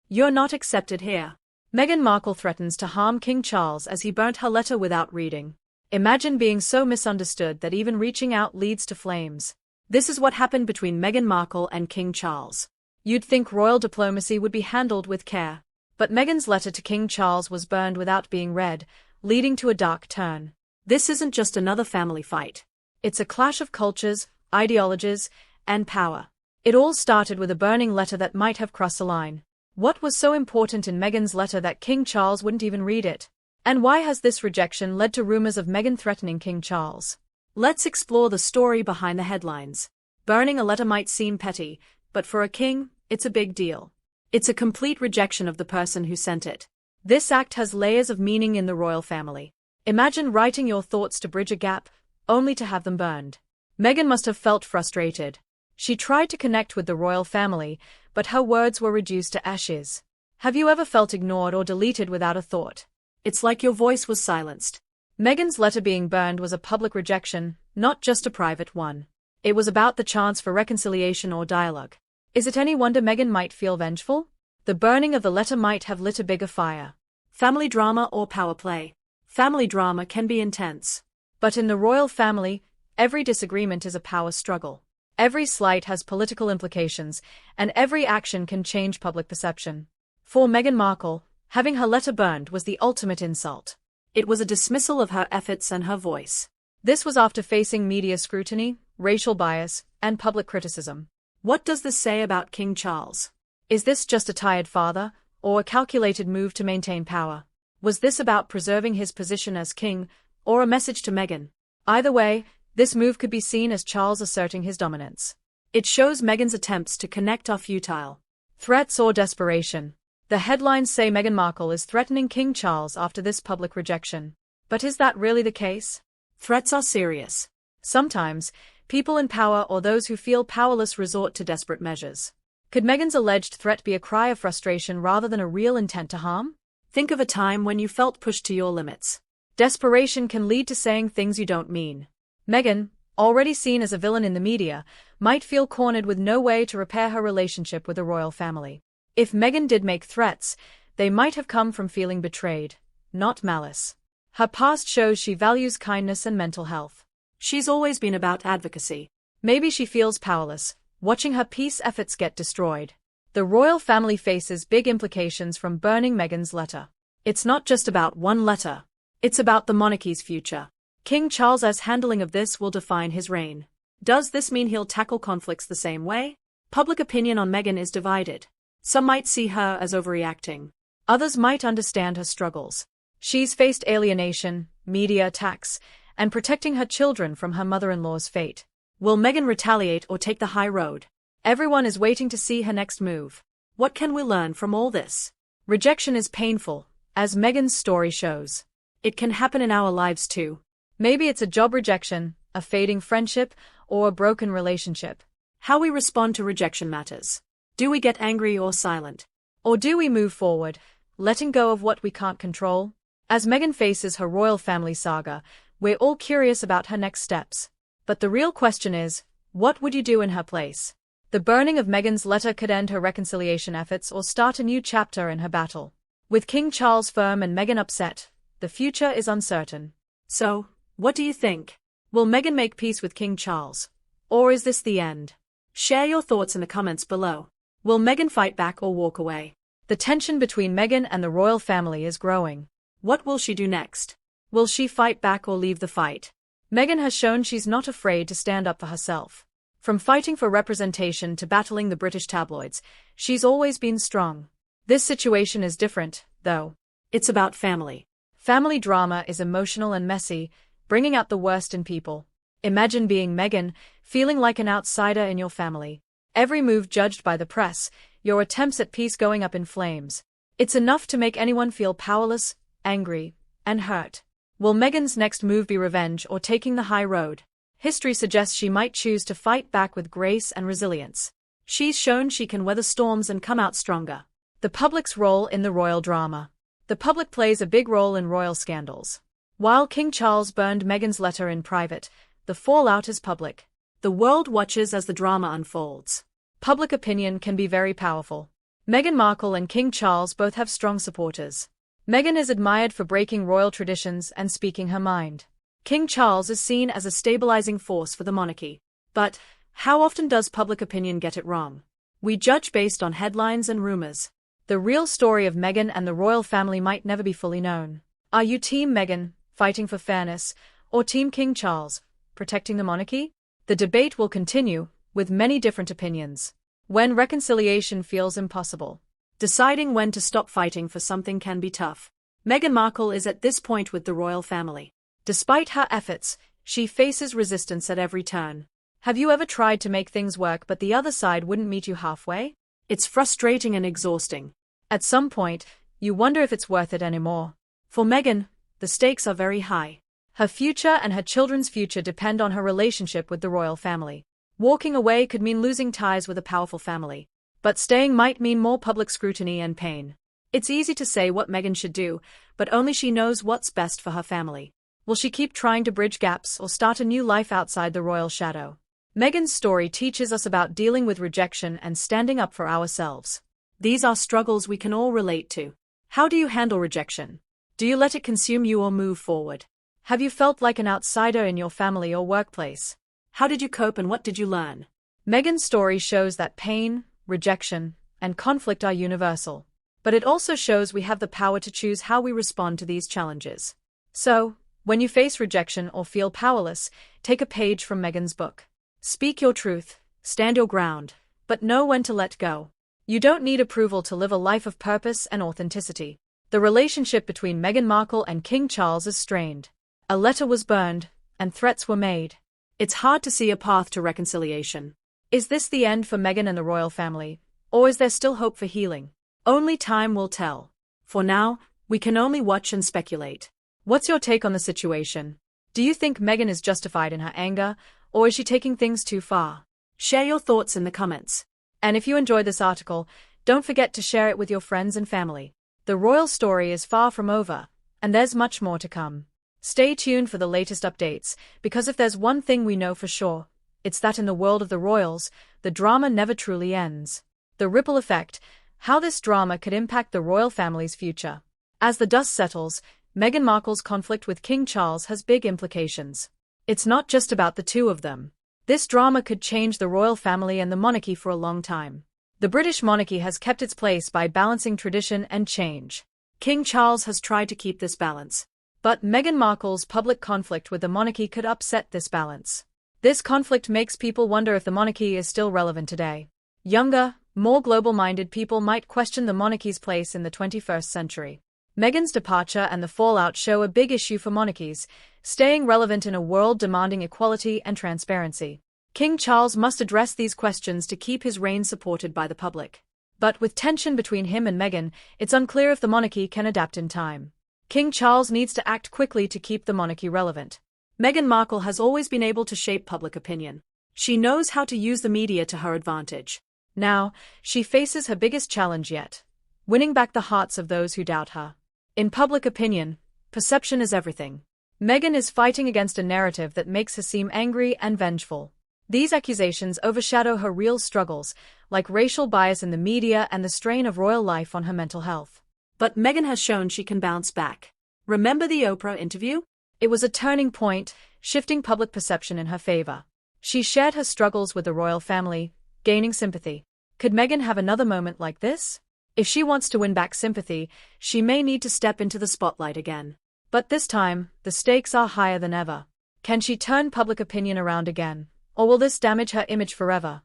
You're not accepted here. Meghan Markle threatens to harm King Charles as he burnt her letter without reading. Imagine being so misunderstood that even reaching out leads to flames. This is what happened between Meghan Markle and King Charles. You'd think royal diplomacy would be handled with care. But Meghan's letter to King Charles was burned without being read, leading to a dark turn. This isn't just another family fight. It's a clash of cultures, ideologies, and power. It all started with a burning letter that might have crossed a line. What was so important in Meghan's letter that King Charles wouldn't even read it? And why has this rejection led to rumors of Meghan threatening King Charles? Let's explore the story behind the headlines. Burning a letter might seem petty, but for a king, it's a big deal. It's a complete rejection of the person who sent it. This act has layers of meaning in the royal family. Imagine writing your thoughts to bridge a gap, only to have them burned. Meghan must have felt frustrated. She tried to connect with the royal family, but her words were reduced to ashes. Have you ever felt ignored or deleted without a thought? It's like your voice was silenced. Meghan's letter being burned was a public rejection, not just a private one. It was about the chance for reconciliation or dialogue. Is it any wonder Meghan might feel vengeful? The burning of the letter might have lit a bigger fire. Family drama or power play? Family drama can be intense. But in the royal family, every disagreement is a power struggle. Every slight has political implications, and every action can change public perception. For Meghan Markle, having her letter burned was the ultimate insult. It was a dismissal of her efforts and her voice. This was after facing media scrutiny, racial bias, and public criticism. What does this say about King Charles? Is this just a tired father, or a calculated move to maintain power? Was this about preserving his position as king, or a message to Meghan? Either way, this move could be seen as Charles asserting his dominance. It shows Meghan's attempts to connect are futile. Threats or desperation? The headlines say Meghan Markle is threatening King Charles after this public rejection. But is that really the case? Threats are serious. Sometimes, people in power or those who feel powerless resort to desperate measures. Could Meghan's alleged threat be a cry of frustration rather than a real intent to harm? Think of a time when you felt pushed to your limits. Desperation can lead to saying things you don't mean. Meghan, already seen as a villain in the media, might feel cornered with no way to repair her relationship with the royal family. If Meghan did make threats, they might have come from feeling betrayed, not malice. Her past shows she values kindness and mental health. She's always been about advocacy. Maybe she feels powerless, watching her peace efforts get destroyed. The royal family faces big implications from burning Meghan's letter. It's not just about one letter. It's about the monarchy's future. King Charles's handling of this will define his reign. Does this mean he'll tackle conflicts the same way? Public opinion on Meghan is divided. Some might see her as overreacting. Others might understand her struggles. She's faced alienation, media attacks, and protecting her children from her mother-in-law's fate. Will Meghan retaliate or take the high road? Everyone is waiting to see her next move. What can we learn from all this? Rejection is painful, as Meghan's story shows. It can happen in our lives too. Maybe it's a job rejection, a fading friendship, or a broken relationship. How we respond to rejection matters. Do we get angry or silent? Or do we move forward, letting go of what we can't control? As Meghan faces her royal family saga, we're all curious about her next steps. But the real question is, what would you do in her place? The burning of Meghan's letter could end her reconciliation efforts or start a new chapter in her battle. With King Charles firm and Meghan upset, the future is uncertain. So, what do you think? Will Meghan make peace with King Charles? Or is this the end? Share your thoughts in the comments below. Will Meghan fight back or walk away? The tension between Meghan and the royal family is growing. What will she do next? Will she fight back or leave the fight? Meghan has shown she's not afraid to stand up for herself. From fighting for representation to battling the British tabloids, she's always been strong. This situation is different, though. It's about family. Family drama is emotional and messy, bringing out the worst in people. Imagine being Meghan, feeling like an outsider in your family. Every move judged by the press, your attempts at peace going up in flames. It's enough to make anyone feel powerless, angry, and hurt. Will Meghan's next move be revenge or taking the high road? History suggests she might choose to fight back with grace and resilience. She's shown she can weather storms and come out stronger. The public's role in the royal drama. The public plays a big role in royal scandals. While King Charles burned Meghan's letter in private, the fallout is public. The world watches as the drama unfolds. Public opinion can be very powerful. Meghan Markle and King Charles both have strong supporters. Meghan is admired for breaking royal traditions and speaking her mind. King Charles is seen as a stabilizing force for the monarchy. But how often does public opinion get it wrong? We judge based on headlines and rumors. The real story of Meghan and the royal family might never be fully known. Are you Team Meghan, fighting for fairness, or Team King Charles, protecting the monarchy? The debate will continue, with many different opinions. When reconciliation feels impossible. Deciding when to stop fighting for something can be tough. Meghan Markle is at this point with the royal family. Despite her efforts, she faces resistance at every turn. Have you ever tried to make things work but the other side wouldn't meet you halfway? It's frustrating and exhausting. At some point, you wonder if it's worth it anymore. For Meghan, the stakes are very high. Her future and her children's future depend on her relationship with the royal family. Walking away could mean losing ties with a powerful family. But staying might mean more public scrutiny and pain. It's easy to say what Meghan should do, but only she knows what's best for her family. Will she keep trying to bridge gaps or start a new life outside the royal shadow? Meghan's story teaches us about dealing with rejection and standing up for ourselves. These are struggles we can all relate to. How do you handle rejection? Do you let it consume you or move forward? Have you felt like an outsider in your family or workplace? How did you cope and what did you learn? Meghan's story shows that pain, rejection, and conflict are universal. But it also shows we have the power to choose how we respond to these challenges. So, when you face rejection or feel powerless, take a page from Meghan's book. Speak your truth, stand your ground, but know when to let go. You don't need approval to live a life of purpose and authenticity. The relationship between Meghan Markle and King Charles is strained. A letter was burned, and threats were made. It's hard to see a path to reconciliation. Is this the end for Meghan and the royal family, or is there still hope for healing? Only time will tell. For now, we can only watch and speculate. What's your take on the situation? Do you think Meghan is justified in her anger, or is she taking things too far? Share your thoughts in the comments. And if you enjoyed this article, don't forget to share it with your friends and family. The royal story is far from over, and there's much more to come. Stay tuned for the latest updates, because if there's one thing we know for sure, it's that in the world of the royals, the drama never truly ends. The ripple effect, how this drama could impact the royal family's future. As the dust settles, Meghan Markle's conflict with King Charles has big implications. It's not just about the two of them. This drama could change the royal family and the monarchy for a long time. The British monarchy has kept its place by balancing tradition and change. King Charles has tried to keep this balance. But Meghan Markle's public conflict with the monarchy could upset this balance. This conflict makes people wonder if the monarchy is still relevant today. Younger, more global-minded people might question the monarchy's place in the 21st century. Meghan's departure and the fallout show a big issue for monarchies, staying relevant in a world demanding equality and transparency. King Charles must address these questions to keep his reign supported by the public. But with tension between him and Meghan, it's unclear if the monarchy can adapt in time. King Charles needs to act quickly to keep the monarchy relevant. Meghan Markle has always been able to shape public opinion. She knows how to use the media to her advantage. Now, she faces her biggest challenge yet: winning back the hearts of those who doubt her. In public opinion, perception is everything. Meghan is fighting against a narrative that makes her seem angry and vengeful. These accusations overshadow her real struggles, like racial bias in the media and the strain of royal life on her mental health. But Meghan has shown she can bounce back. Remember the Oprah interview? It was a turning point, shifting public perception in her favor. She shared her struggles with the royal family, gaining sympathy. Could Meghan have another moment like this? If she wants to win back sympathy, she may need to step into the spotlight again. But this time, the stakes are higher than ever. Can she turn public opinion around again? Or will this damage her image forever?